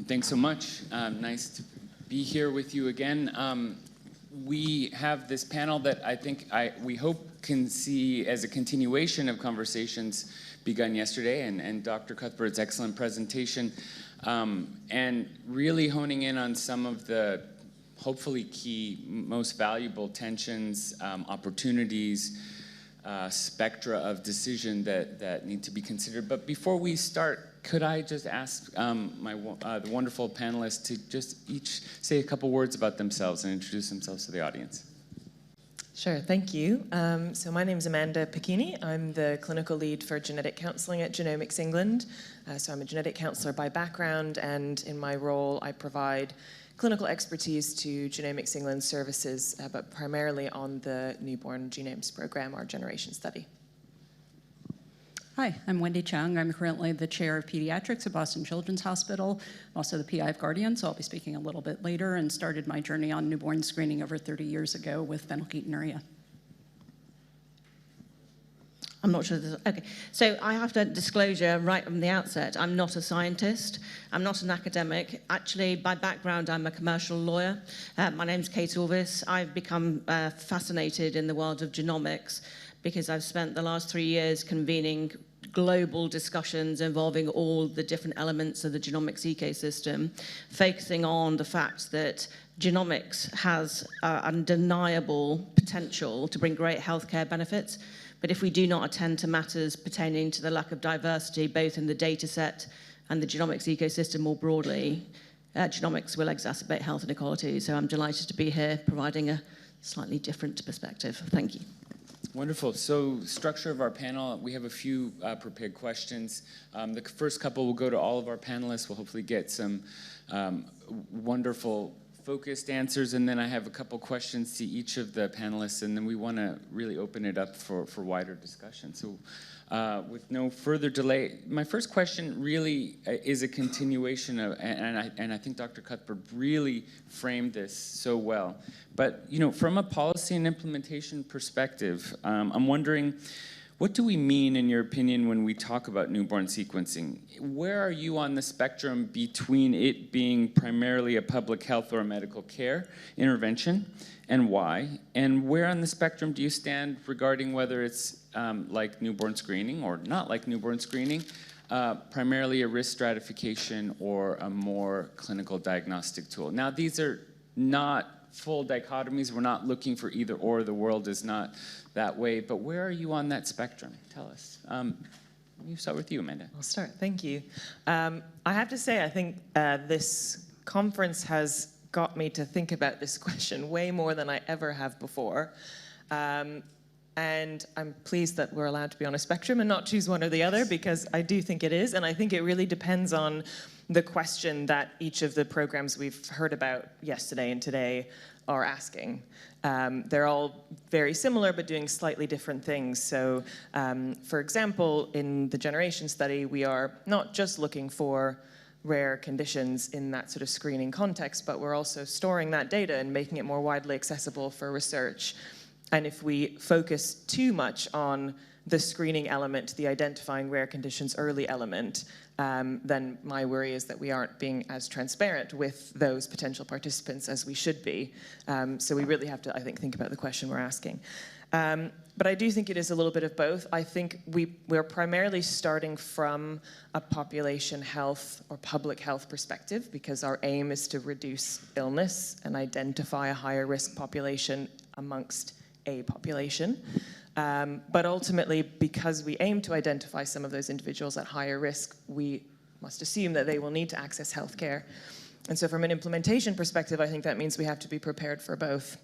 Thanks so much. Nice to be here with you again. We have this panel that I think we hope can see as a continuation of conversations begun yesterday, and Dr. Cuthbert's excellent presentation, and really honing in on some of the hopefully key, most valuable tensions, opportunities, spectra of decision that need to be considered. But before we start, could I just ask the wonderful panelists to just each say a couple words about themselves and introduce themselves to the audience? Sure, thank you. So my name is Amanda Pichini. I'm the clinical lead for genetic counseling at Genomics England. So I'm a genetic counselor by background, and in my role I provide clinical expertise to Genomics England services, but primarily on the newborn genomes program, our generation study. Hi, I'm Wendy Chung. I'm currently the chair of pediatrics at Boston Children's Hospital, also the PI of Guardian, so I'll be speaking a little bit later, and started my journey on newborn screening over 30 years ago with phenylketonuria. I'm not sure. Okay, so I have to disclosure right from the outset. I'm not a scientist. I'm not an academic. Actually, by background, I'm a commercial lawyer. My name's Kate Orviss. I've become fascinated in the world of genomics because I've spent the last 3 years convening global discussions involving all the different elements of the genomics ecosystem, focusing on the fact that genomics has undeniable potential to bring great healthcare benefits. But if we do not attend to matters pertaining to the lack of diversity, both in the data set and the genomics ecosystem more broadly, genomics will exacerbate health inequality. So I'm delighted to be here providing a slightly different perspective. Thank you. Wonderful. So, structure of our panel, we have a few prepared questions. The first couple will go to all of our panelists. We'll hopefully get some wonderful focused answers, and then I have a couple questions to each of the panelists, and then we want to really open it up for wider discussion. So with no further delay, my first question really is a continuation of, and I think Dr. Cuthbert really framed this so well, but from a policy and implementation perspective, I'm wondering, what do we mean, in your opinion, when we talk about newborn sequencing? Where are you on the spectrum between it being primarily a public health or a medical care intervention, and why? And where on the spectrum do you stand regarding whether it's like newborn screening or not like newborn screening, primarily a risk stratification or a more clinical diagnostic tool? Now, these are not full dichotomies. We're not looking for either or. The world is not that way. But where are you on that spectrum? Tell us. You start with you, Amanda. I'll start. Thank you. I have to say, I think this conference has got me to think about this question way more than I ever have before. And I'm pleased that we're allowed to be on a spectrum and not choose one or the other, because I do think it is. And I think it really depends on the question that each of the programs we've heard about yesterday and today are asking. They're all very similar, but doing slightly different things. So, for example, in the generation study, we are not just looking for rare conditions in that sort of screening context, but we're also storing that data and making it more widely accessible for research. And if we focus too much on the screening element, the identifying rare conditions early element, then my worry is that we aren't being as transparent with those potential participants as we should be. So we really have to, I think about the question we're asking. But I do think it is a little bit of both. I think we're primarily starting from a population health or public health perspective, because our aim is to reduce illness and identify a higher risk population amongst a population. But ultimately, because we aim to identify some of those individuals at higher risk, we must assume that they will need to access healthcare. And so from an implementation perspective, I think that means we have to be prepared for both.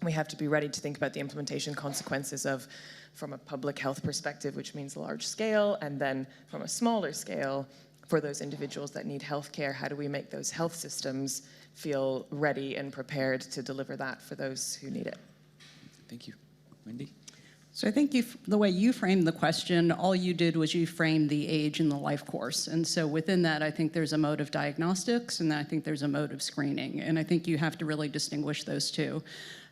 We have to be ready to think about the implementation consequences of, from a public health perspective, which means large scale, and then from a smaller scale, for those individuals that need healthcare, how do we make those health systems feel ready and prepared to deliver that for those who need it? Thank you. Wendy? So I think the way you framed the question, all you did was you framed the age and the life course. And so within that, I think there's a mode of diagnostics, and I think there's a mode of screening. And I think you have to really distinguish those two.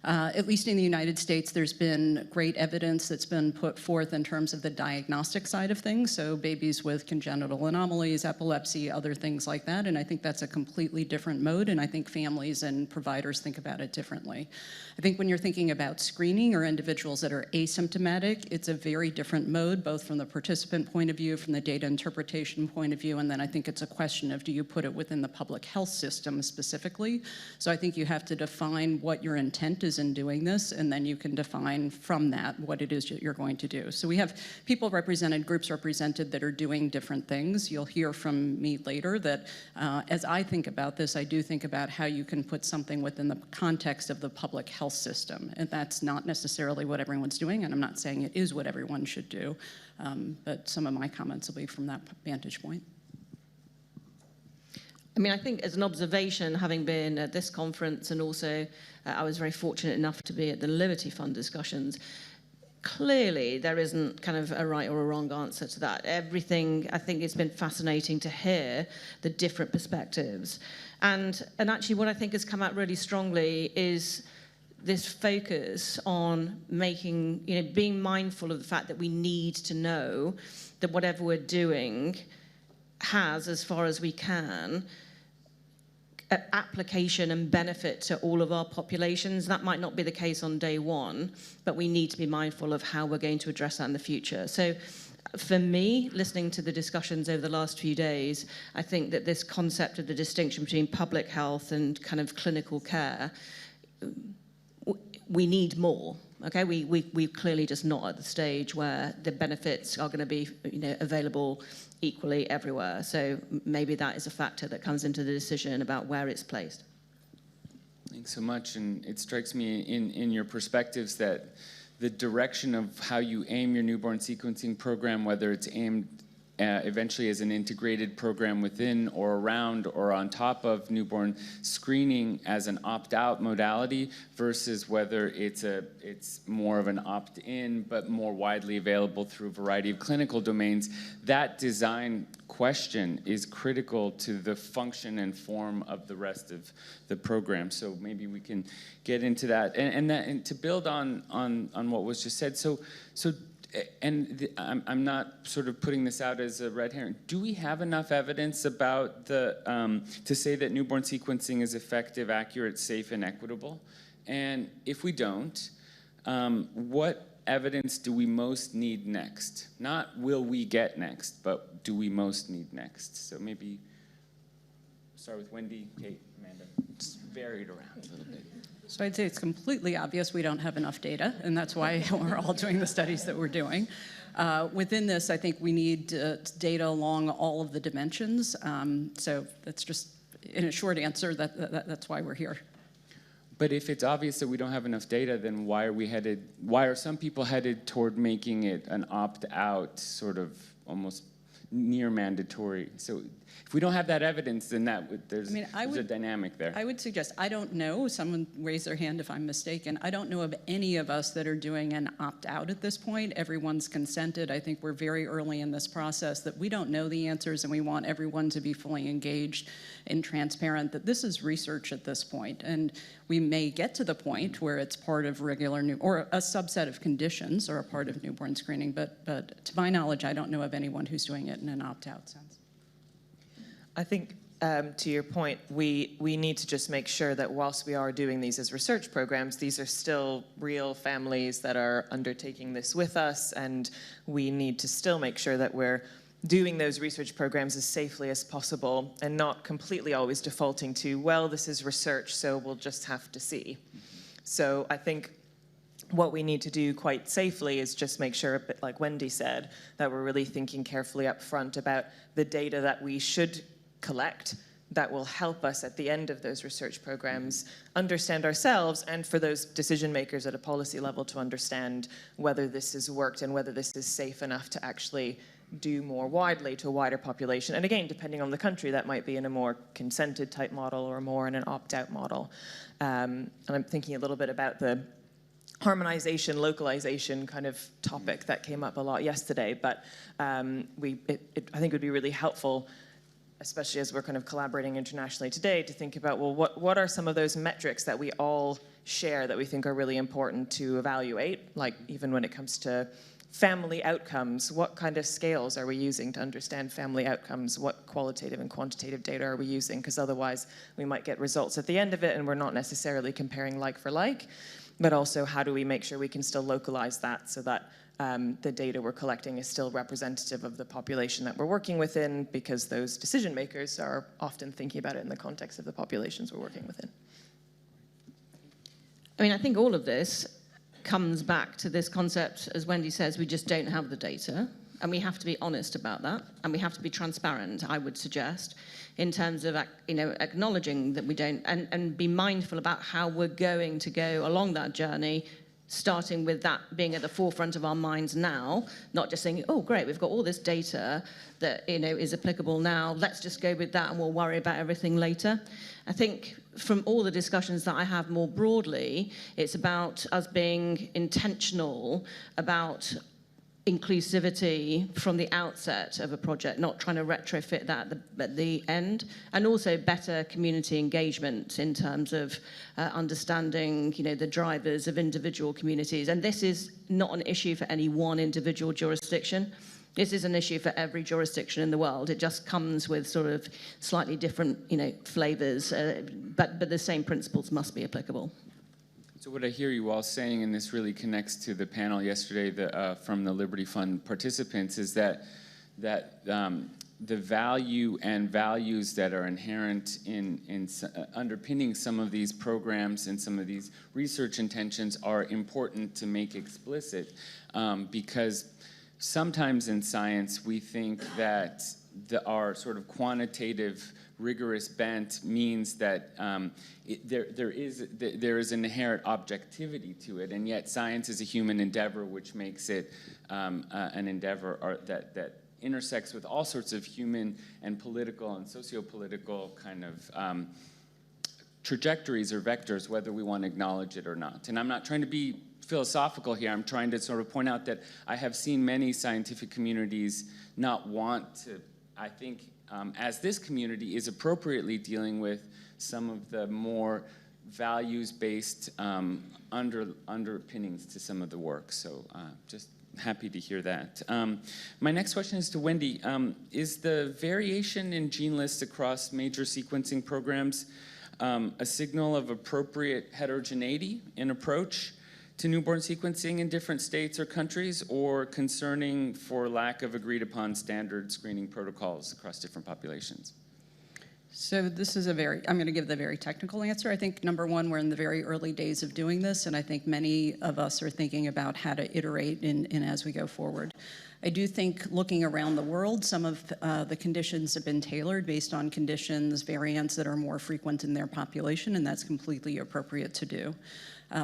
At least in the United States, there's been great evidence that's been put forth in terms of the diagnostic side of things, so babies with congenital anomalies, epilepsy, other things like that, and I think that's a completely different mode, and I think families and providers think about it differently. I think when you're thinking about screening or individuals that are asymptomatic, it's a very different mode, both from the participant point of view, from the data interpretation point of view, and then I think it's a question of, do you put it within the public health system specifically? So I think you have to define what your intent is in doing this, and then you can define from that what it is you're going to do. So we have people represented, groups represented that are doing different things. You'll hear from me later that as I think about this, I do think about how you can put something within the context of the public health system, and that's not necessarily what everyone's doing, and I'm not saying it is what everyone should do, but some of my comments will be from that vantage point. I mean, I think as an observation, having been at this conference, and also I was very fortunate enough to be at the Liberty Fund discussions, clearly there isn't kind of a right or a wrong answer to that. Everything, I think it's been fascinating to hear the different perspectives. And actually what I think has come out really strongly is this focus on making, being mindful of the fact that we need to know that whatever we're doing has, as far as we can, application and benefit to all of our populations. That might not be the case on day one, but we need to be mindful of how we're going to address that in the future. So for me, listening to the discussions over the last few days, I think that this concept of the distinction between public health and kind of clinical care, we need more. Okay, we're clearly just not at the stage where the benefits are going to be available equally everywhere. So maybe that is a factor that comes into the decision about where it's placed. Thanks so much. And it strikes me in your perspectives that the direction of how you aim your newborn sequencing program, whether it's aimed eventually as an integrated program within or around or on top of newborn screening as an opt-out modality versus whether it's more of an opt-in but more widely available through a variety of clinical domains, that design question is critical to the function and form of the rest of the program. So maybe we can get into that. And to build on what was just said, I'm not sort of putting this out as a red herring. Do we have enough evidence about to say that newborn sequencing is effective, accurate, safe, and equitable? And if we don't, what evidence do we most need next? Not will we get next, but do we most need next? So maybe start with Wendy, Kate, Amanda. Just vary it around a little bit. So I'd say it's completely obvious we don't have enough data, and that's why we're all doing the studies that we're doing. Within this, I think we need data along all of the dimensions. So that's just, in a short answer, that's why we're here. But if it's obvious that we don't have enough data, then why are some people headed toward making it an opt-out, sort of almost near mandatory? So if we don't have that evidence, then there's a dynamic there. I would suggest, I don't know, someone raise their hand if I'm mistaken, I don't know of any of us that are doing an opt-out at this point. Everyone's consented. I think we're very early in this process that we don't know the answers, and we want everyone to be fully engaged and transparent that this is research at this point. And we may get to the point where it's part of regular or a subset of conditions or a part of newborn screening, but to my knowledge, I don't know of anyone who's doing it in an opt-out sense. I think, to your point, we need to just make sure that whilst we are doing these as research programs, these are still real families that are undertaking this with us, and we need to still make sure that we're doing those research programs as safely as possible and not completely always defaulting to, well, this is research, so we'll just have to see. So I think what we need to do quite safely is just make sure, a bit like Wendy said, that we're really thinking carefully up front about the data that we should collect that will help us at the end of those research programs understand ourselves, and for those decision makers at a policy level to understand whether this has worked and whether this is safe enough to actually do more widely to a wider population. And again, depending on the country, that might be in a more consented type model or more in an opt-out model. And I'm thinking a little bit about the harmonization, localization kind of topic that came up a lot yesterday, but I think it would be really helpful especially as we're kind of collaborating internationally today, to think about, well, what are some of those metrics that we all share that we think are really important to evaluate, like even when it comes to family outcomes, what kind of scales are we using to understand family outcomes? What qualitative and quantitative data are we using? Because otherwise we might get results at the end of it and we're not necessarily comparing like for like, but also how do we make sure we can still localize that so that the data we're collecting is still representative of the population that we're working within, because those decision makers are often thinking about it in the context of the populations we're working within. I mean, I think all of this comes back to this concept, as Wendy says, we just don't have the data, and we have to be honest about that, and we have to be transparent, I would suggest, in terms of acknowledging that we don't, and be mindful about how we're going to go along that journey, starting with that being at the forefront of our minds now, not just saying, oh, great, we've got all this data that is applicable now, let's just go with that and we'll worry about everything later. I think from all the discussions that I have more broadly, it's about us being intentional about inclusivity from the outset of a project, not trying to retrofit that at the end, and also better community engagement in terms of understanding, the drivers of individual communities. And this is not an issue for any one individual jurisdiction. This is an issue for every jurisdiction in the world. It just comes with sort of slightly different, flavors, but the same principles must be applicable. So what I hear you all saying, and this really connects to the panel yesterday from the Liberty Fund participants, is that the value and values that are inherent in underpinning some of these programs and some of these research intentions are important to make explicit, because sometimes in science we think that our sort of quantitative rigorous bent means that there is an inherent objectivity to it, and yet science is a human endeavor, which makes it an endeavor that intersects with all sorts of human and political and socio-political kind of trajectories or vectors, whether we want to acknowledge it or not. And I'm not trying to be philosophical here. I'm trying to sort of point out that I have seen many scientific communities not want to, I think, as this community is appropriately dealing with some of the more values-based underpinnings to some of the work. So just happy to hear that. My next question is to Wendy. Is the variation in gene lists across major sequencing programs a signal of appropriate heterogeneity in approach to newborn sequencing in different states or countries, or concerning for lack of agreed upon standard screening protocols across different populations? So this is I'm going to give the very technical answer. I think, number one, we're in the very early days of doing this, and I think many of us are thinking about how to iterate in as we go forward. I do think, looking around the world, some of the conditions have been tailored based on conditions, variants that are more frequent in their population, and that's completely appropriate to do.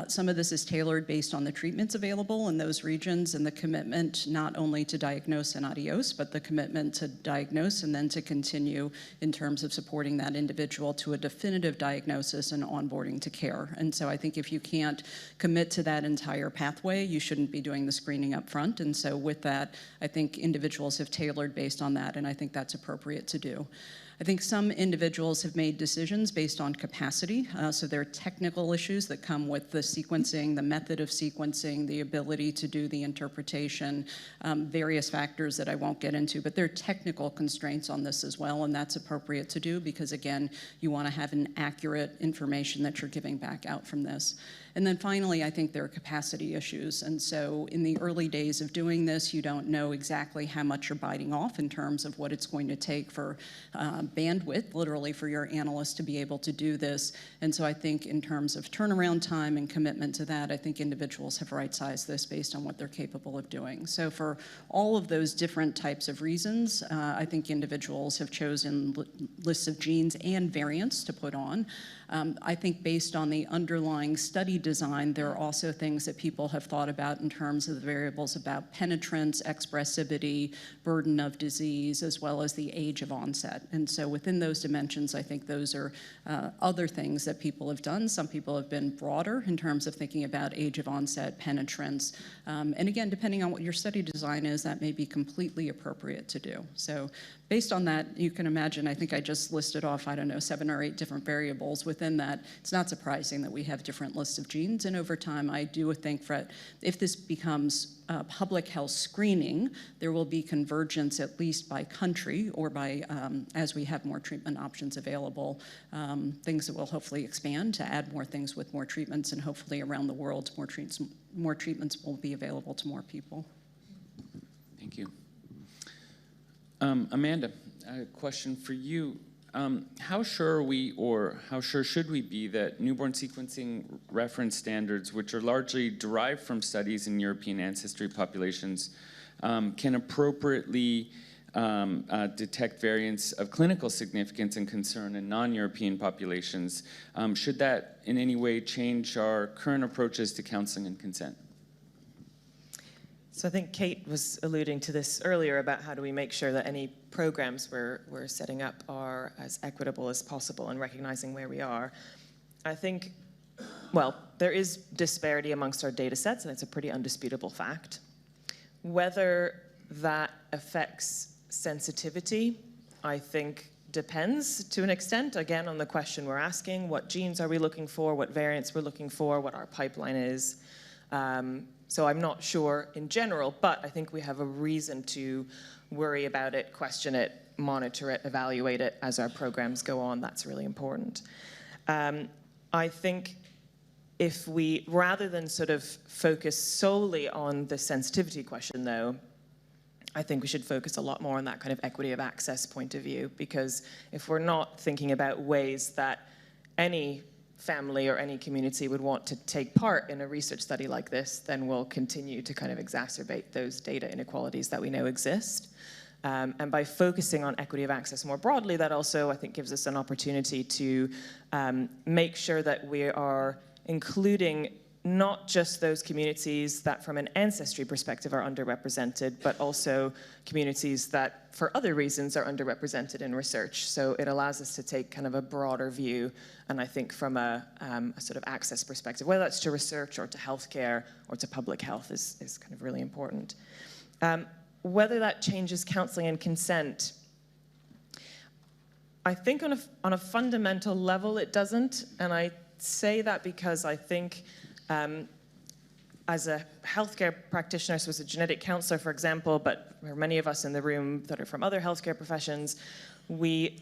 Some of this is tailored based on the treatments available in those regions and the commitment not only to diagnose and adios, but the commitment to diagnose and then to continue in terms of supporting that individual to a definitive diagnosis and onboarding to care. And so I think if you can't commit to that entire pathway, you shouldn't be doing the screening up front. And so with that, I think individuals have tailored based on that, and I think that's appropriate to do. I think some individuals have made decisions based on capacity. So there are technical issues that come with the sequencing, the method of sequencing, the ability to do the interpretation, various factors that I won't get into, but there are technical constraints on this as well, and that's appropriate to do because, again, you want to have an accurate information that you're giving back out from this. And then finally, I think there are capacity issues. And so in the early days of doing this, you don't know exactly how much you're biting off in terms of what it's going to take for bandwidth, literally, for your analysts to be able to do this. And so I think in terms of turnaround time and commitment to that, I think individuals have right-sized this based on what they're capable of doing. So for all of those different types of reasons, I think individuals have chosen lists of genes and variants to put on. I think based on the underlying study design, there are also things that people have thought about in terms of the variables about penetrance, expressivity, burden of disease, as well as the age of onset. And so within those dimensions, I think those are other things that people have done. Some people have been broader in terms of thinking about age of onset, penetrance. And again, depending on what your study design is, that may be completely appropriate to do. So based on that, you can imagine, I think I just listed off, I don't know, 7 or 8 different variables within that. It's not surprising that we have different lists of genes, and over time, I do think that if this becomes public health screening, there will be convergence at least by country or by, as we have more treatment options available, things that will hopefully expand to add more things with more treatments, and hopefully around the world, more treatments will be available to more people. Thank you. Amanda, a question for you. How sure are we, or how sure should we be, that newborn sequencing reference standards, which are largely derived from studies in European ancestry populations, can appropriately detect variants of clinical significance and concern in non-European populations? Should that in any way change our current approaches to counseling and consent? So I think Kate was alluding to this earlier about how do we make sure that any programs we're setting up are as equitable as possible and recognizing where we are. I think, well, there is disparity amongst our data sets, and it's a pretty undisputable fact. Whether that affects sensitivity, I think depends to an extent, again, on the question we're asking. What genes are we looking for? What variants we're looking for? What our pipeline is? So I'm not sure in general, but I think we have a reason to worry about it, question it, monitor it, evaluate it as our programs go on. That's really important. I think if we, rather than sort of focus solely on the sensitivity question, though, I think we should focus a lot more on that kind of equity of access point of view, because if we're not thinking about ways that any family or any community would want to take part in a research study like this, then we'll continue to kind of exacerbate those data inequalities that we know exist. And by focusing on equity of access more broadly, that also, I think, gives us an opportunity to make sure that we are including not just those communities that from an ancestry perspective are underrepresented, but also communities that for other reasons are underrepresented in research. So it allows us to take kind of a broader view, and I think from a sort of access perspective, whether that's to research or to healthcare or to public health is kind of really important. Whether that changes counseling and consent, I think on a fundamental level it doesn't, and I say that because I think as a healthcare practitioner, so as a genetic counselor, for example, but there are many of us in the room that are from other healthcare professions, we,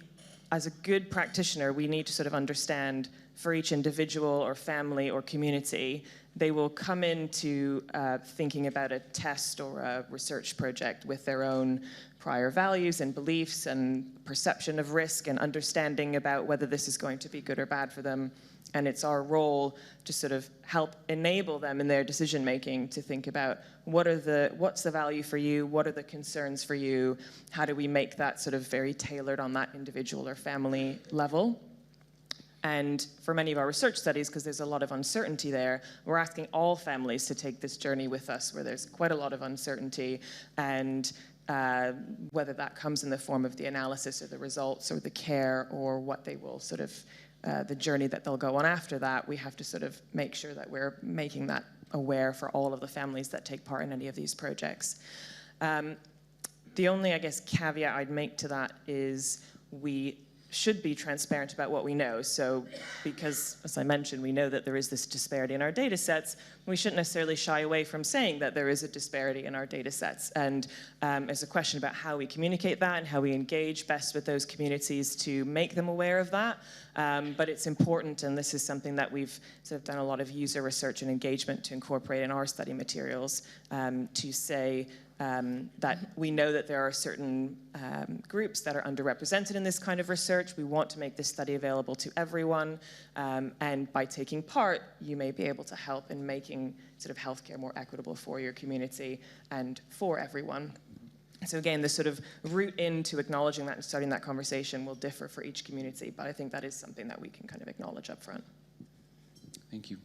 as a good practitioner, we need to sort of understand for each individual or family or community, they will come into thinking about a test or a research project with their own prior values and beliefs and perception of risk and understanding about whether this is going to be good or bad for them. And it's our role to sort of help enable them in their decision making to think about what's the value for you, what are the concerns for you, how do we make that sort of very tailored on that individual or family level. And for many of our research studies, because there's a lot of uncertainty there, we're asking all families to take this journey with us where there's quite a lot of uncertainty, and whether that comes in the form of the analysis or the results or the care or what they will sort of the journey that they'll go on after that, we have to sort of make sure that we're making that aware for all of the families that take part in any of these projects. The only, I guess, caveat I'd make to that is we should be transparent about what we know. So because, as I mentioned, we know that there is this disparity in our data sets, we shouldn't necessarily shy away from saying that there is a disparity in our data sets. And there's a question about how we communicate that and how we engage best with those communities to make them aware of that. But it's important, and this is something that we've sort of done a lot of user research and engagement to incorporate in our study materials, to say that we know that there are certain groups that are underrepresented in this kind of research. We want to make this study available to everyone, and by taking part, you may be able to help in making sort of healthcare more equitable for your community and for everyone. So again, the sort of route into acknowledging that and starting that conversation will differ for each community, but I think that is something that we can kind of acknowledge up front. Thank you.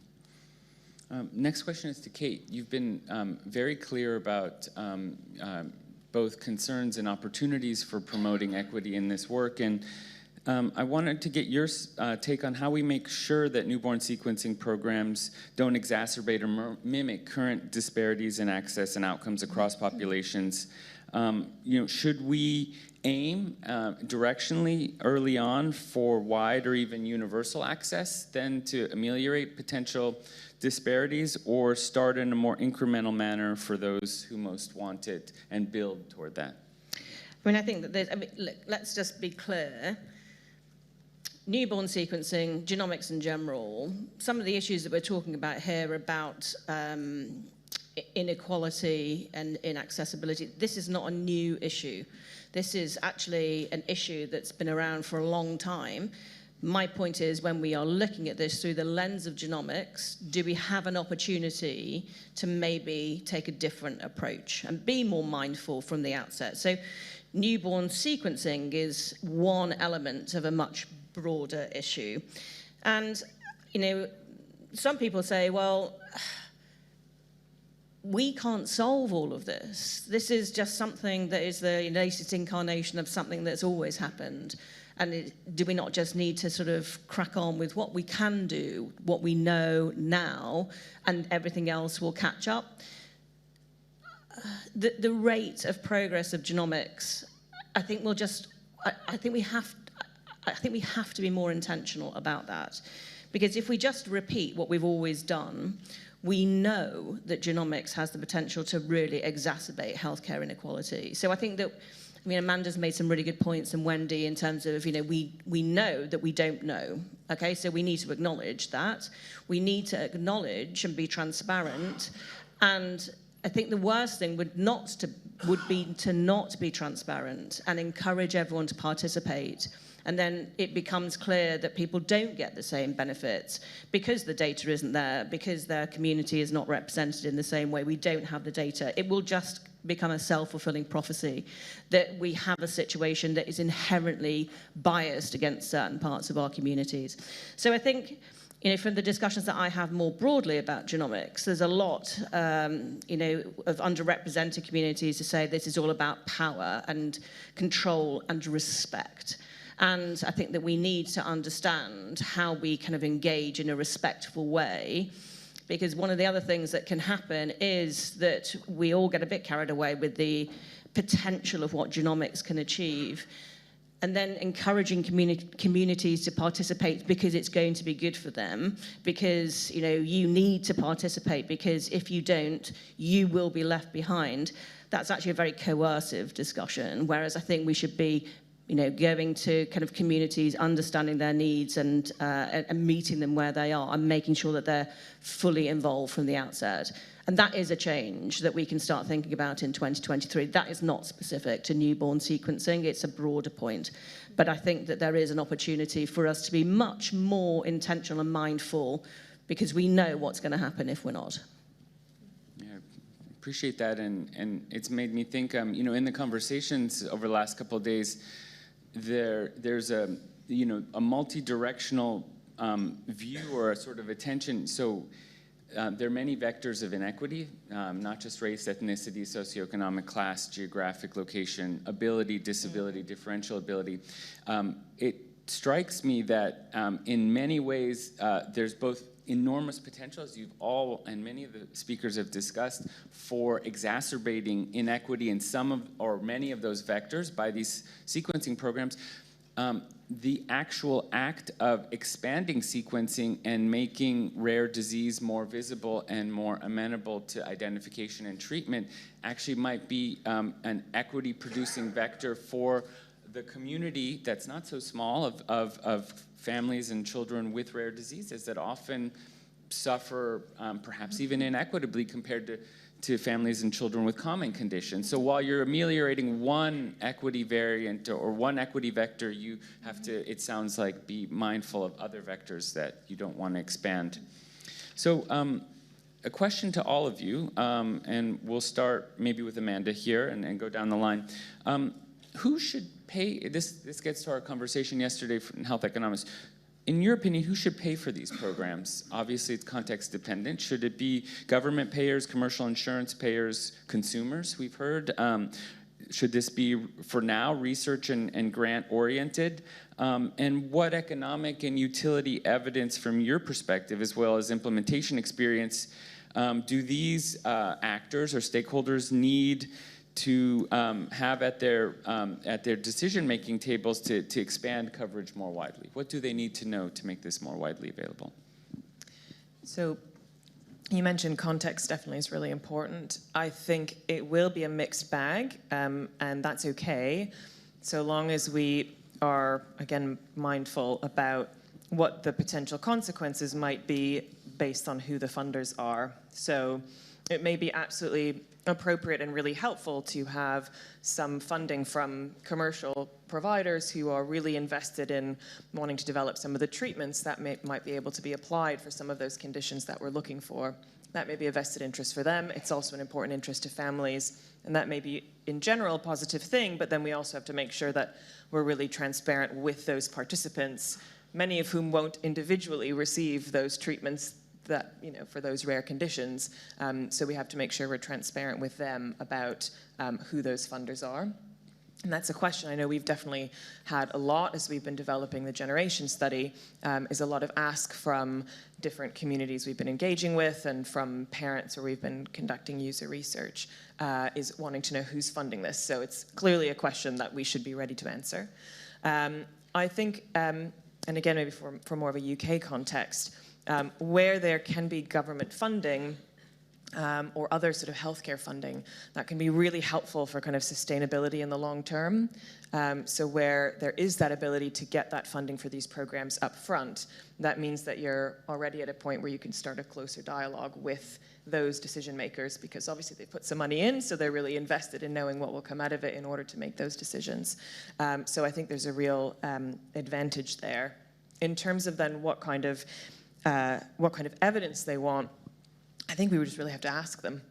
Next question is to Kate. You've been very clear about both concerns and opportunities for promoting equity in this work, and I wanted to get your take on how we make sure that newborn sequencing programs don't exacerbate or mimic current disparities in access and outcomes across populations. Should we aim directionally early on for wide or even universal access then to ameliorate potential disparities, or start in a more incremental manner for those who most want it and build toward that? I mean, I think that there's, look, let's just be clear. Newborn sequencing, genomics in general, some of the issues that we're talking about here about inequality and inaccessibility, this is not a new issue. This is actually an issue that's been around for a long time. My point is, when we are looking at this through the lens of genomics, do we have an opportunity to maybe take a different approach and be more mindful from the outset? So newborn sequencing is one element of a much broader issue. And, some people say, well, we can't solve all of this. This is just something that is the latest incarnation of something that's always happened. And do we not just need to sort of crack on with what we can do, what we know now, and everything else will catch up? The rate of progress of genomics, I think we have to be more intentional about that. Because if we just repeat what we've always done, we know that genomics has the potential to really exacerbate healthcare inequality. So I think that, Amanda's made some really good points, and Wendy, in terms of, we know that we don't know, okay? So we need to acknowledge that. We need to acknowledge and be transparent. And I think the worst thing would be to not be transparent and encourage everyone to participate. And then it becomes clear that people don't get the same benefits because the data isn't there, because their community is not represented in the same way. We don't have the data. It will just become a self-fulfilling prophecy that we have a situation that is inherently biased against certain parts of our communities. So I think, from the discussions that I have more broadly about genomics, there's a lot, of underrepresented communities to say this is all about power and control and respect. And I think that we need to understand how we kind of engage in a respectful way, because one of the other things that can happen is that we all get a bit carried away with the potential of what genomics can achieve, and then encouraging communities to participate because it's going to be good for them, because you need to participate, because if you don't, you will be left behind. That's actually a very coercive discussion, whereas I think we should be going to kind of communities, understanding their needs and meeting them where they are and making sure that they're fully involved from the outset. And that is a change that we can start thinking about in 2023. That is not specific to newborn sequencing. It's a broader point. But I think that there is an opportunity for us to be much more intentional and mindful, because we know what's going to happen if we're not. Yeah, appreciate that. And it's made me think, in the conversations over the last couple of days, there's a multi-directional view or a sort of attention. So there are many vectors of inequity, not just race, ethnicity, socioeconomic class, geographic location, ability, disability, differential ability. It strikes me that in many ways there's both enormous potential, as you've all and many of the speakers have discussed, for exacerbating inequity in some of or many of those vectors by these sequencing programs. The actual act of expanding sequencing and making rare disease more visible and more amenable to identification and treatment actually might be an equity-producing vector for the community that's not so small of families and children with rare diseases that often suffer perhaps even inequitably compared to families and children with common conditions. So while you're ameliorating one equity variant or one equity vector, you have to, it sounds like, be mindful of other vectors that you don't want to expand. So a question to all of you, and we'll start maybe with Amanda here and go down the line. Who should pay, this gets to our conversation yesterday in health economics. In your opinion, who should pay for these programs? Obviously, it's context dependent. Should it be government payers, commercial insurance payers, consumers, we've heard? Should this be, for now, research and grant oriented? And what economic and utility evidence from your perspective, as well as implementation experience, do these actors or stakeholders need to have at their decision-making tables to expand coverage more widely? What do they need to know to make this more widely available? So you mentioned context definitely is really important. I think it will be a mixed bag, and that's okay, so long as we are, again, mindful about what the potential consequences might be based on who the funders are. So it may be absolutely appropriate and really helpful to have some funding from commercial providers who are really invested in wanting to develop some of the treatments that might be able to be applied for some of those conditions that we're looking for. That may be a vested interest for them. It's also an important interest to families, and that may be, in general, a positive thing, but then we also have to make sure that we're really transparent with those participants, many of whom won't individually receive those treatments that, for those rare conditions. So we have to make sure we're transparent with them about who those funders are. And that's a question I know we've definitely had a lot as we've been developing the generation study, is a lot of ask from different communities we've been engaging with and from parents where we've been conducting user research, is wanting to know who's funding this. So it's clearly a question that we should be ready to answer. I think, and again, maybe for more of a UK context, where there can be government funding or other sort of healthcare funding, that can be really helpful for kind of sustainability in the long term. So where there is that ability to get that funding for these programs up front, that means that you're already at a point where you can start a closer dialogue with those decision makers, because obviously they put some money in, so they're really invested in knowing what will come out of it in order to make those decisions. So I think there's a real advantage there. In terms of then what kind of evidence they want, I think we would just really have to ask them.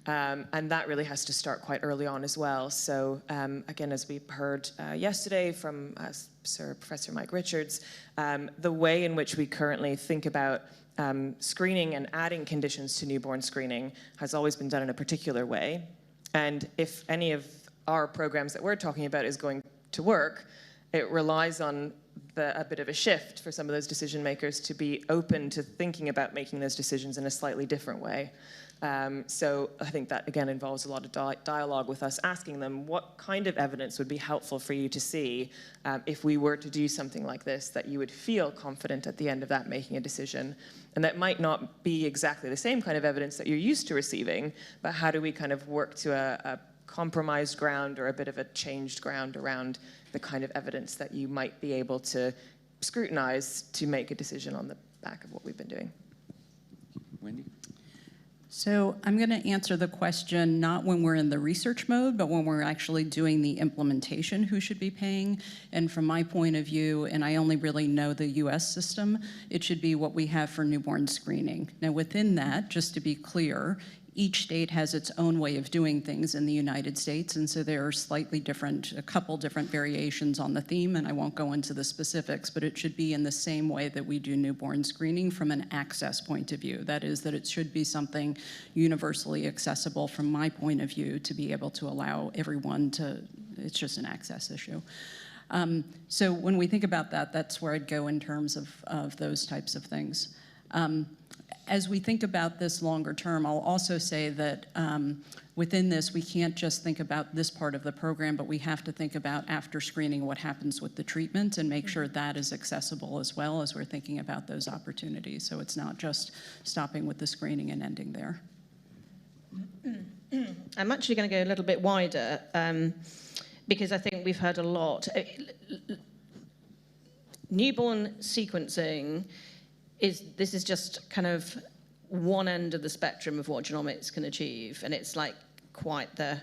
And that really has to start quite early on as well. So again, as we heard yesterday from Sir Professor Mike Richards, the way in which we currently think about screening and adding conditions to newborn screening has always been done in a particular way. And if any of our programs that we're talking about is going to work, it relies on a bit of a shift for some of those decision makers to be open to thinking about making those decisions in a slightly different way. So I think that, again, involves a lot of dialogue with us, asking them what kind of evidence would be helpful for you to see if we were to do something like this, that you would feel confident at the end of that making a decision. And that might not be exactly the same kind of evidence that you're used to receiving, but how do we kind of work to a compromised ground or a bit of a changed ground around the kind of evidence that you might be able to scrutinize to make a decision on the back of what we've been doing. Wendy? So I'm going to answer the question not when we're in the research mode, but when we're actually doing the implementation, who should be paying. And from my point of view, and I only really know the US system, it should be what we have for newborn screening. Now within that, just to be clear, each state has its own way of doing things in the United States, and so there are slightly different, a couple different variations on the theme, and I won't go into the specifics, but it should be in the same way that we do newborn screening from an access point of view. That is, that it should be something universally accessible from my point of view to be able to allow everyone to, it's just an access issue. So when we think about that, that's where I'd go in terms of those types of things. As we think about this longer term, I'll also say that within this, we can't just think about this part of the program, but we have to think about after screening what happens with the treatment and make sure that is accessible as well as we're thinking about those opportunities. So it's not just stopping with the screening and ending there. I'm actually going to go a little bit wider because I think we've heard a lot. Newborn sequencing this is just kind of one end of the spectrum of what genomics can achieve, and it's like quite the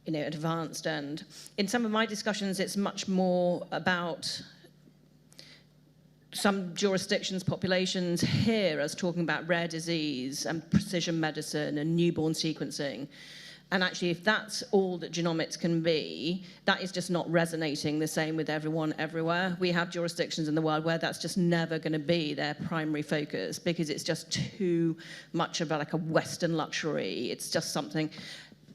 advanced end. In some of my discussions, it's much more about some jurisdictions, populations hear us talking about rare disease and precision medicine and newborn sequencing. And actually, if that's all that genomics can be, that is just not resonating the same with everyone everywhere. We have jurisdictions in the world where that's just never going to be their primary focus because it's just too much about like a Western luxury. It's just something.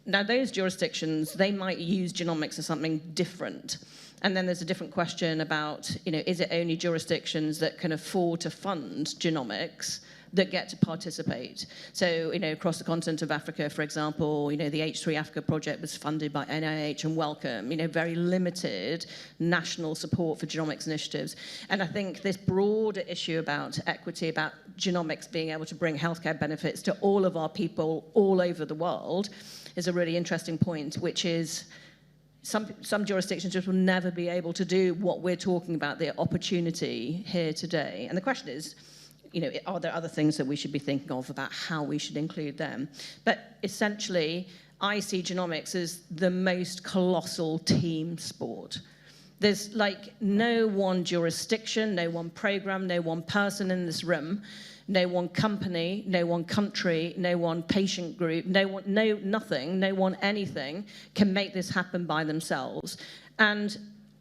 Now, those jurisdictions, they might use genomics as something different. And then there's a different question about, is it only jurisdictions that can afford to fund genomics that get to participate. So, across the continent of Africa, for example, the H3 Africa project was funded by NIH and Wellcome, very limited national support for genomics initiatives. And I think this broader issue about equity, about genomics being able to bring healthcare benefits to all of our people all over the world is a really interesting point, which is some jurisdictions just will never be able to do what we're talking about, the opportunity here today. And the question is, are there other things that we should be thinking of about how we should include them? But essentially, I see genomics as the most colossal team sport. There's like no one jurisdiction, no one program, no one person in this room, no one company, no one country, no one patient group, no one anything can make this happen by themselves. And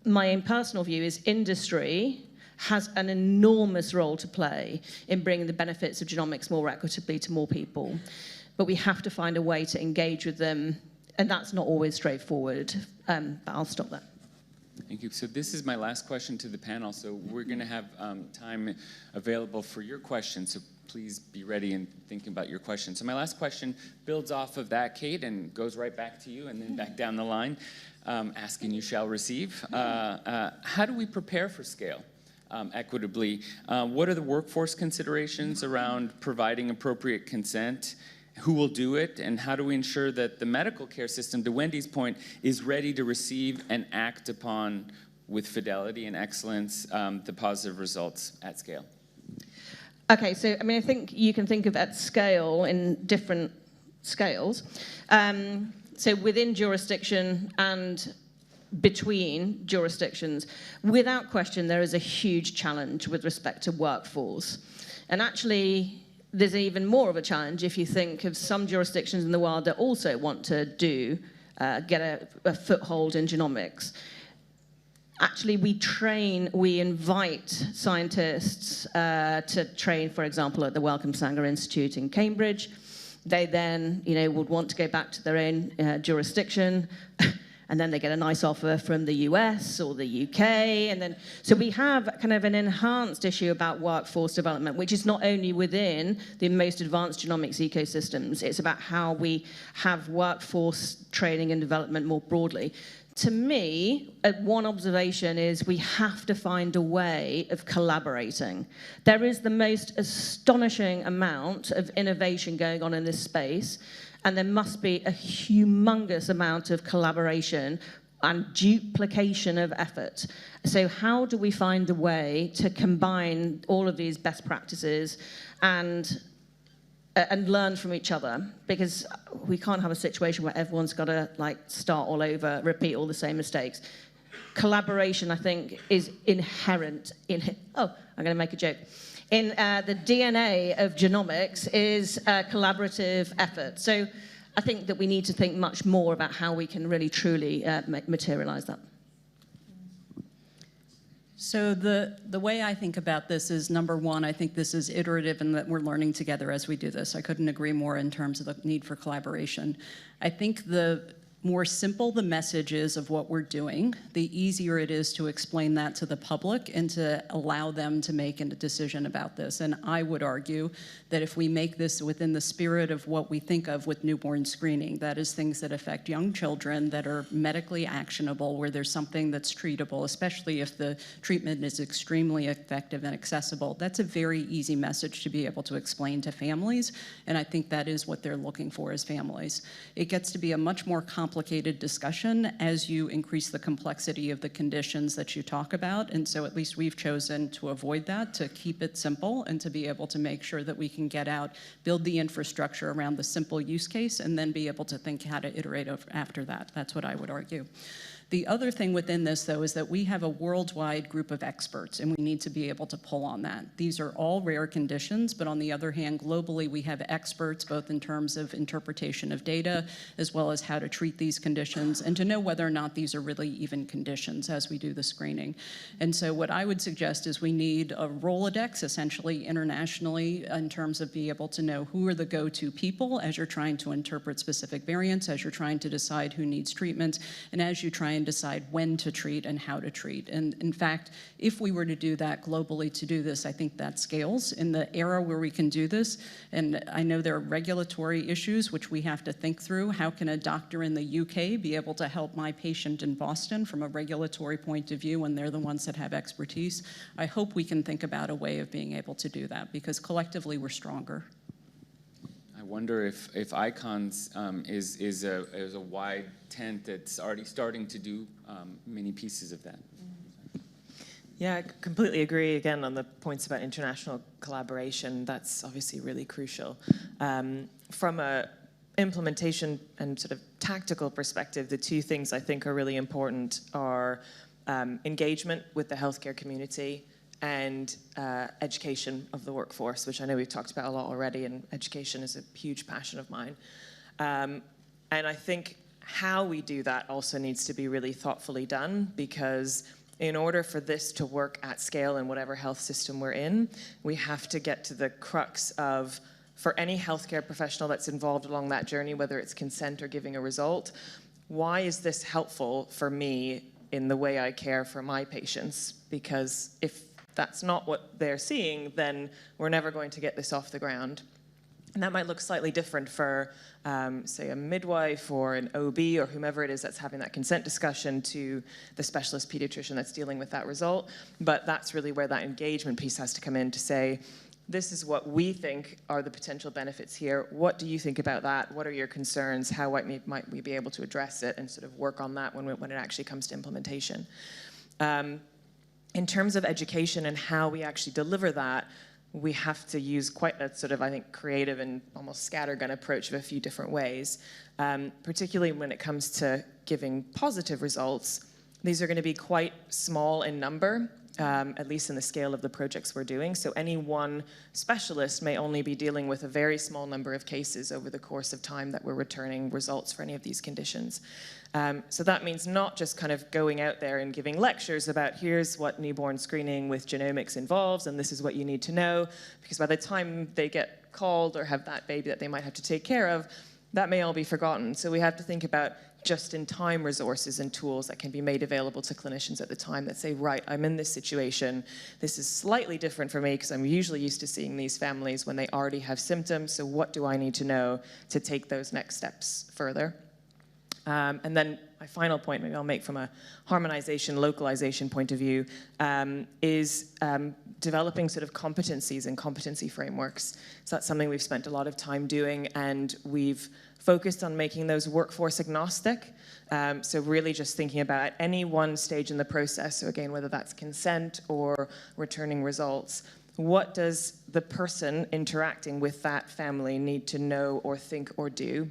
my own personal view is industry has an enormous role to play in bringing the benefits of genomics more equitably to more people. But we have to find a way to engage with them, and that's not always straightforward. But I'll stop there. Thank you. So this is my last question to the panel. So we're going to have time available for your questions. So please be ready and thinking about your questions. So my last question builds off of that, Kate, and goes right back to you and then back down the line. Asking you shall receive. How do we prepare for scale equitably? What are the workforce considerations around providing appropriate consent? Who will do it, and how do we ensure that the medical care system, to Wendy's point, is ready to receive and act upon with fidelity and excellence the positive results at scale? Okay, so I think you can think of at scale in different scales. So within jurisdiction and between jurisdictions, without question, there is a huge challenge with respect to workforce. And actually, there's even more of a challenge if you think of some jurisdictions in the world that also want to get a foothold in genomics. Actually, we invite scientists to train, for example, at the Wellcome Sanger Institute in Cambridge. They then, would want to go back to their own jurisdiction. And then they get a nice offer from the US or the UK. And then, so we have kind of an enhanced issue about workforce development, which is not only within the most advanced genomics ecosystems, it's about how we have workforce training and development more broadly. To me, one observation is we have to find a way of collaborating. There is the most astonishing amount of innovation going on in this space, and there must be a humongous amount of collaboration and duplication of effort. So how do we find a way to combine all of these best practices and learn from each other? Because we can't have a situation where everyone's got to start all over, repeat all the same mistakes. Collaboration, I think, is inherent in... Oh, I'm going to make a joke. In the DNA of genomics is a collaborative effort. So I think that we need to think much more about how we can really, truly materialize that. So the way I think about this is, number one, I think this is iterative and that we're learning together as we do this. I couldn't agree more in terms of the need for collaboration. I think the more simple the message is of what we're doing, the easier it is to explain that to the public and to allow them to make a decision about this. And I would argue that if we make this within the spirit of what we think of with newborn screening, that is things that affect young children that are medically actionable, where there's something that's treatable, especially if the treatment is extremely effective and accessible, that's a very easy message to be able to explain to families. And I think that is what they're looking for as families. It gets to be a much more complicated discussion as you increase the complexity of the conditions that you talk about. And so at least we've chosen to avoid that, to keep it simple and to be able to make sure that we can get out, build the infrastructure around the simple use case, and then be able to think how to iterate after that. That's what I would argue. The other thing within this, though, is that we have a worldwide group of experts, and we need to be able to pull on that. These are all rare conditions, but on the other hand, globally, we have experts, both in terms of interpretation of data, as well as how to treat these conditions, and to know whether or not these are really even conditions as we do the screening. And so what I would suggest is we need a Rolodex, essentially internationally, in terms of being able to know who are the go-to people as you're trying to interpret specific variants, as you're trying to decide who needs treatment, and as you try and decide when to treat and how to treat. And in fact, if we were to do that globally to do this, I think that scales in the era where we can do this. And I know there are regulatory issues which we have to think through. How can a doctor in the UK be able to help my patient in Boston from a regulatory point of view when they're the ones that have expertise? I hope we can think about a way of being able to do that, because collectively we're stronger. I wonder if ICoNS is a wide tent that's already starting to do many pieces of that. Yeah, I completely agree again on the points about international collaboration. That's obviously really crucial. From a implementation and sort of tactical perspective, the two things I think are really important are engagement with the healthcare community and education of the workforce, which I know we've talked about a lot already, and education is a huge passion of mine. And I think how we do that also needs to be really thoughtfully done, because in order for this to work at scale in whatever health system we're in, we have to get to the crux of, for any healthcare professional that's involved along that journey, whether it's consent or giving a result, why is this helpful for me in the way I care for my patients? Because if that's not what they're seeing, then we're never going to get this off the ground. And that might look slightly different for, say, a midwife or an OB or whomever it is that's having that consent discussion to the specialist pediatrician that's dealing with that result. But that's really where that engagement piece has to come in to say, this is what we think are the potential benefits here. What do you think about that? What are your concerns? How might we be able to address it and sort of work on that when it actually comes to implementation? In terms of education and how we actually deliver that, we have to use quite a sort of, I think, creative and almost scattergun approach of a few different ways, particularly when it comes to giving positive results. These are going to be quite small in number, at least in the scale of the projects we're doing. So any one specialist may only be dealing with a very small number of cases over the course of time that we're returning results for any of these conditions. So that means not just kind of going out there and giving lectures about here's what newborn screening with genomics involves and this is what you need to know, because by the time they get called or have that baby that they might have to take care of, that may all be forgotten. So we have to think about just-in-time resources and tools that can be made available to clinicians at the time that say, right, I'm in this situation. This is slightly different for me because I'm usually used to seeing these families when they already have symptoms. So what do I need to know to take those next steps further? And then my final point, maybe I'll make from a harmonization, localization point of view, is developing sort of competencies and competency frameworks. So that's something we've spent a lot of time doing, and we've focused on making those workforce agnostic. So really just thinking about at any one stage in the process, so again, whether that's consent or returning results, what does the person interacting with that family need to know or think or do?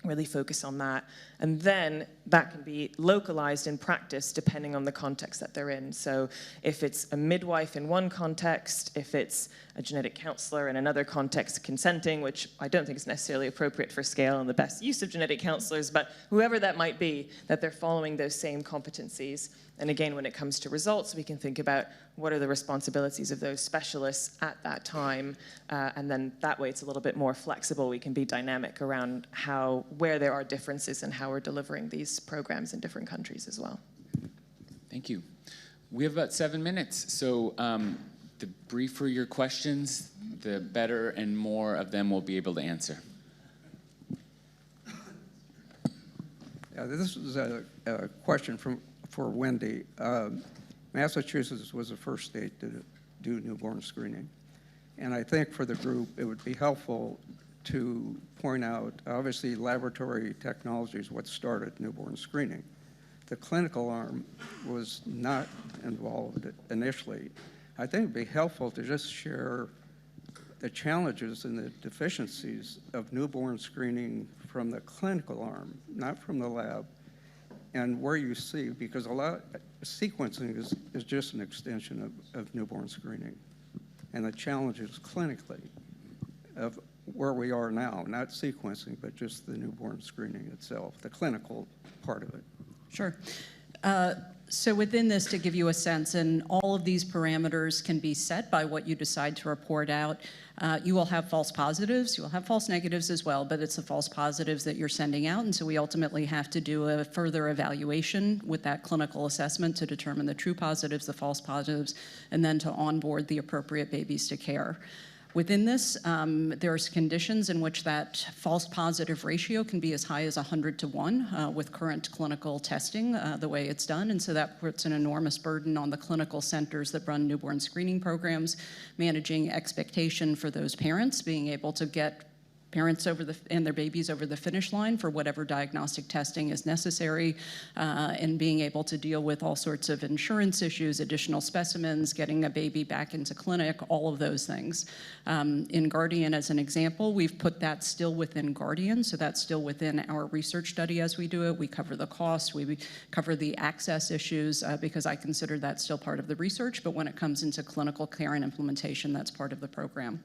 Really focus on that. And then that can be localized in practice depending on the context that they're in. So if it's a midwife in one context, if it's a genetic counselor in another context consenting, which I don't think is necessarily appropriate for scale and the best use of genetic counselors, but whoever that might be, that they're following those same competencies. And again, when it comes to results, we can think about what are the responsibilities of those specialists at that time, and then that way it's a little bit more flexible. We can be dynamic around where there are differences and how we're delivering these programs in different countries as well. Thank you. We have about 7 minutes, so the briefer your questions, the better and more of them we'll be able to answer. Yeah, this is a question for Wendy. Massachusetts was the first state to do newborn screening. And I think for the group, it would be helpful to point out, obviously, laboratory technology is what started newborn screening. The clinical arm was not involved initially. I think it'd be helpful to just share the challenges and the deficiencies of newborn screening from the clinical arm, not from the lab, and where you see, because a lot sequencing is just an extension of newborn screening, and the challenges clinically of where we are now, not sequencing, but just the newborn screening itself, the clinical part of it. Sure. So within this, to give you a sense, and all of these parameters can be set by what you decide to report out. You will have false positives, you will have false negatives as well, but it's the false positives that you're sending out, and so we ultimately have to do a further evaluation with that clinical assessment to determine the true positives, the false positives, and then to onboard the appropriate babies to care. Within this, there's conditions in which that false positive ratio can be as high as 100 to 1 with current clinical testing, the way it's done. And so that puts an enormous burden on the clinical centers that run newborn screening programs, managing expectation for those parents, being able to get parents and their babies over the finish line for whatever diagnostic testing is necessary, and being able to deal with all sorts of insurance issues, additional specimens, getting a baby back into clinic, all of those things. In Guardian, as an example, we've put that still within Guardian, so that's still within our research study as we do it. We cover the cost, we cover the access issues, because I consider that still part of the research, but when it comes into clinical care and implementation, that's part of the program.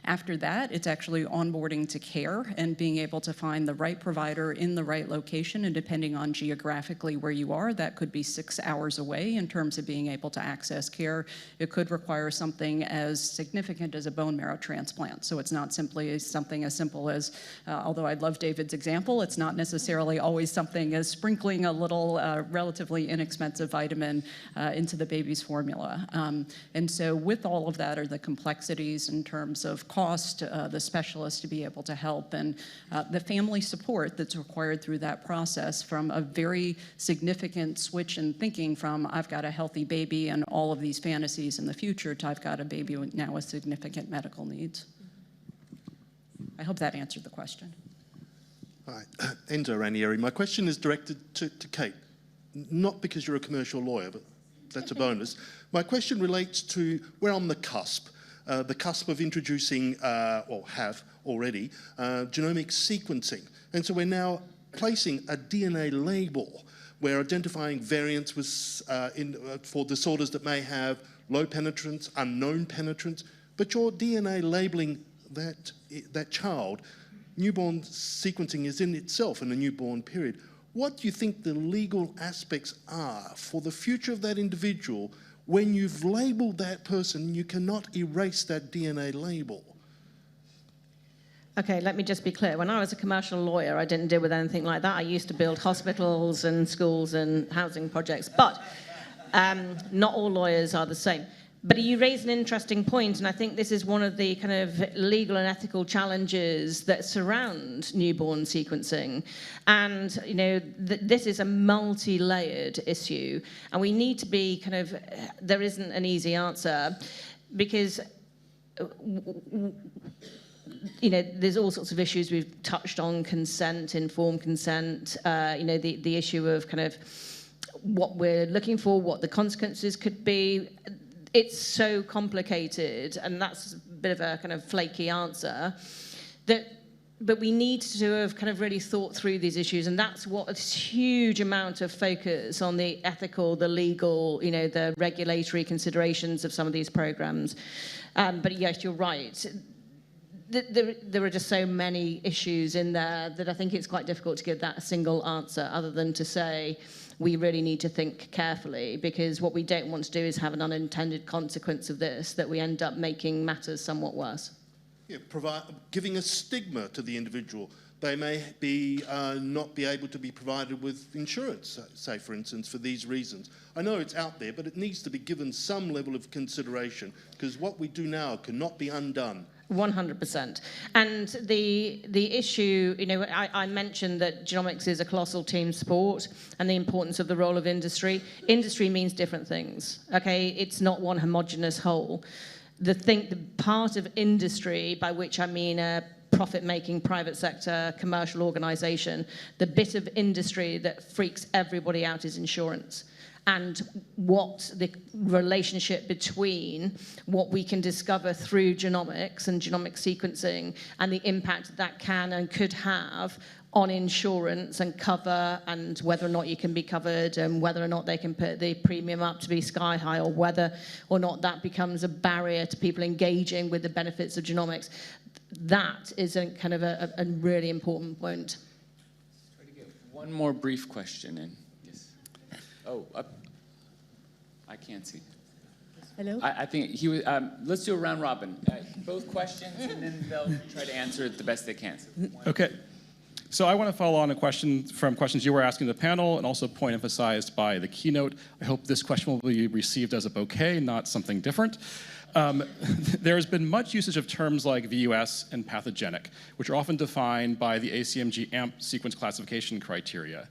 After that, it's actually onboarding to care and being able to find the right provider in the right location, and depending on geographically where you are, that could be 6 hours away in terms of being able to access care. It could require something as significant as a bone marrow transplant. So it's not simply something as simple as, although I love David's example, it's not necessarily always something as sprinkling a little relatively inexpensive vitamin into the baby's formula. And so with all of that are the complexities in terms of cost, the specialist to be able to help, and the family support that's required through that process, from a very significant switch in thinking from I've got a healthy baby and all of these fantasies in the future to I've got a baby now with significant medical needs. I hope that answered the question. Hi, Enzo Ranieri. My question is directed to Kate, not because you're a commercial lawyer, but that's a bonus. My question relates to, we're on the cusp of introducing, or have already, genomic sequencing. And so we're now placing a DNA label. We're identifying variants with, for disorders that may have low penetrance, unknown penetrance, but you're DNA labeling that child. Newborn sequencing is in itself in a newborn period. What do you think the legal aspects are for the future of that individual? When you've labeled that person, you cannot erase that DNA label. Okay, let me just be clear. When I was a commercial lawyer, I didn't deal with anything like that. I used to build hospitals and schools and housing projects, but not all lawyers are the same. But you raise an interesting point, and I think this is one of the kind of legal and ethical challenges that surround newborn sequencing. And, you know, this is a multi-layered issue, and we need to be kind of, there isn't an easy answer, because, you know, there's all sorts of issues we've touched on: consent, informed consent, you know, the issue of kind of what we're looking for, what the consequences could be. It's so complicated, and that's a bit of a kind of flaky answer, but we need to have kind of really thought through these issues, and that's what a huge amount of focus on the ethical, the legal, you know, the regulatory considerations of some of these programs. But yes, you're right. There are just so many issues in there that I think it's quite difficult to give that a single answer, other than to say we really need to think carefully, because what we don't want to do is have an unintended consequence of this, that we end up making matters somewhat worse. Yeah, giving a stigma to the individual. They may be not be able to be provided with insurance, say, for instance, for these reasons. I know it's out there, but it needs to be given some level of consideration, because what we do now cannot be undone. 100%. And the issue, you know, I mentioned that genomics is a colossal team sport, and the importance of the role of industry. Industry means different things, okay? It's not one homogenous whole. The part of industry, by which I mean a profit-making private sector commercial organization, the bit of industry that freaks everybody out is insurance. And what the relationship between what we can discover through genomics and genomic sequencing and the impact that can and could have on insurance and cover, and whether or not you can be covered, and whether or not they can put the premium up to be sky high, or whether or not that becomes a barrier to people engaging with the benefits of genomics. That is a kind of a really important point. Try to get one more brief question in. Yes. Oh, up. I can't see. Hello? I think he was, let's do a round robin. Both questions, and then they'll try to answer it the best they can. So Okay. So I want to follow on a question from questions you were asking the panel and also a point emphasized by the keynote. I hope this question will be received as a bouquet, not something different. There has been much usage of terms like VUS and pathogenic, which are often defined by the ACMG AMP sequence classification criteria.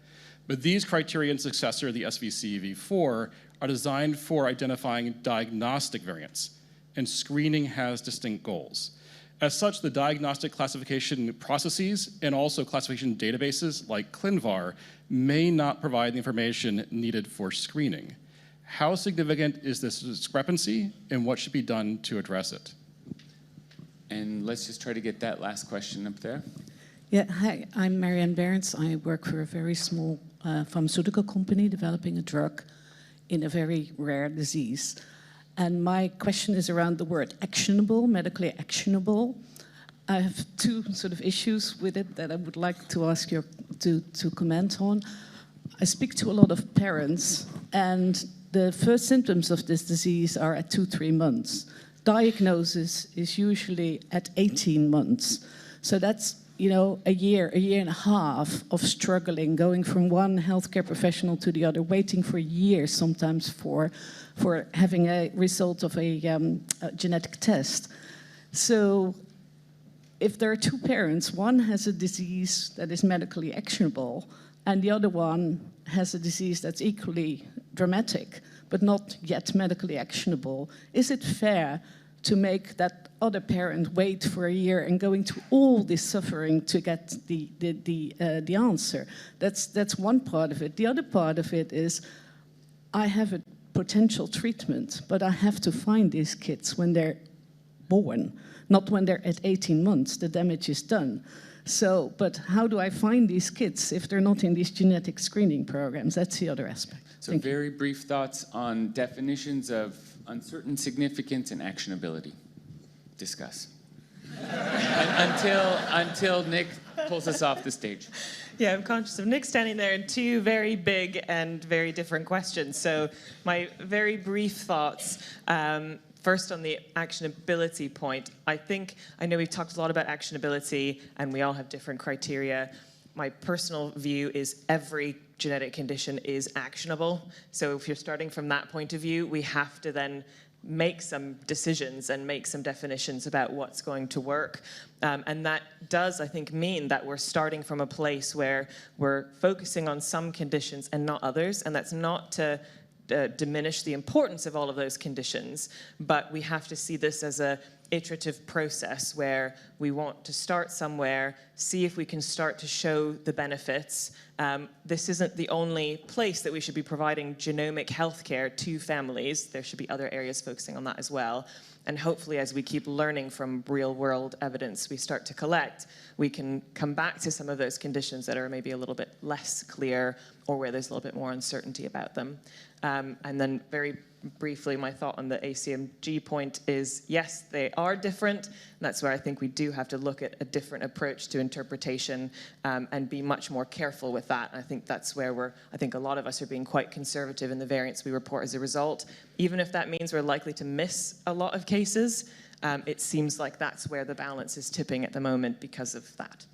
But these criteria and successor, the SVC V4, are designed for identifying diagnostic variants, and screening has distinct goals. As such, the diagnostic classification processes and also classification databases like ClinVar may not provide the information needed for screening. How significant is this discrepancy, and what should be done to address it? And let's just try to get that last question up there. Yeah, hi, I'm Marianne Berends. I work for a very small pharmaceutical company developing a drug in a very rare disease. And my question is around the word actionable, medically actionable. I have two sort of issues with it that I would like to ask you to comment on. I speak to a lot of parents, and the first symptoms of this disease are at 2-3 months. Diagnosis is usually at 18 months. So that's, you know, a year and a half of struggling, going from one healthcare professional to the other, waiting for years sometimes for having a result of a genetic test. So if there are two parents, one has a disease that is medically actionable, and the other one has a disease that's equally dramatic, but not yet medically actionable, is it fair to make that other parent wait for a year and going through all this suffering to get the answer? That's one part of it. The other part of it is, I have a potential treatment, but I have to find these kids when they're born, not when they're at 18 months. The damage is done. So, but how do I find these kids if they're not in these genetic screening programs? That's the other aspect. So very brief thoughts on definitions of uncertain significance and actionability. Discuss. until Nick pulls us off the stage. Yeah, I'm conscious of Nick standing there and two very big and very different questions. So my very brief thoughts. First, on the actionability point, I know we've talked a lot about actionability, and we all have different criteria. My personal view is every genetic condition is actionable. So if you're starting from that point of view, we have to then make some decisions and make some definitions about what's going to work. And that does, I think, mean that we're starting from a place where we're focusing on some conditions and not others, and that's not to diminish the importance of all of those conditions, but we have to see this as a iterative process where we want to start somewhere, see if we can start to show the benefits. This isn't the only place that we should be providing genomic healthcare to families. There should be other areas focusing on that as well. And hopefully, as we keep learning from real-world evidence we start to collect, we can come back to some of those conditions that are maybe a little bit less clear or where there's a little bit more uncertainty about them. And then very briefly, my thought on the ACMG point is, yes, they are different. And that's where I think we do have to look at a different approach to interpretation and be much more careful with that. And I think that's where I think a lot of us are being quite conservative in the variants we report as a result. Even if that means we're likely to miss a lot of cases, it seems like that's where the balance is tipping at the moment because of that.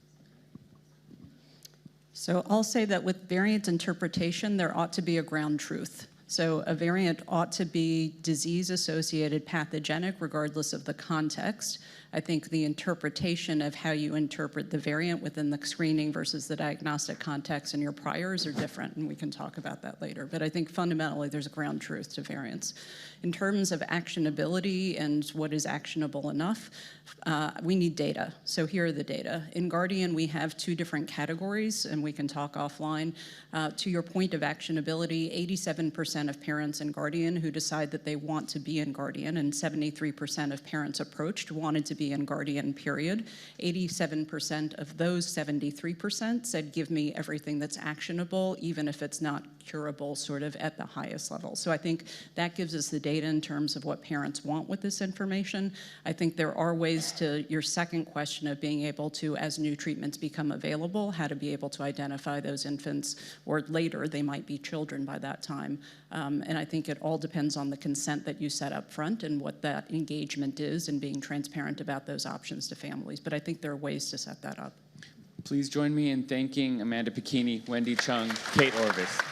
So I'll say that with variant interpretation, there ought to be a ground truth. So a variant ought to be disease-associated pathogenic regardless of the context. I think the interpretation of how you interpret the variant within the screening versus the diagnostic context and your priors are different, and we can talk about that later. But I think fundamentally there's a ground truth to variants. In terms of actionability and what is actionable enough, we need data. So here are the data. In Guardian, we have two different categories, and we can talk offline. To your point of actionability, 87% of parents in Guardian who decide that they want to be in Guardian, and 73% of parents approached wanted to be in Guardian, period. 87% of those 73% said, give me everything that's actionable, even if it's not curable sort of at the highest level. So I think that gives us the data in terms of what parents want with this information. I think there are ways to your second question of being able to, as new treatments become available, how to be able to identify those infants, or later they might be children by that time. And I think it all depends on the consent that you set up front and what that engagement is and being transparent about those options to families. But I think there are ways to set that up. Please join me in thanking Amanda Pichini, Wendy Chung, Kate Orviss.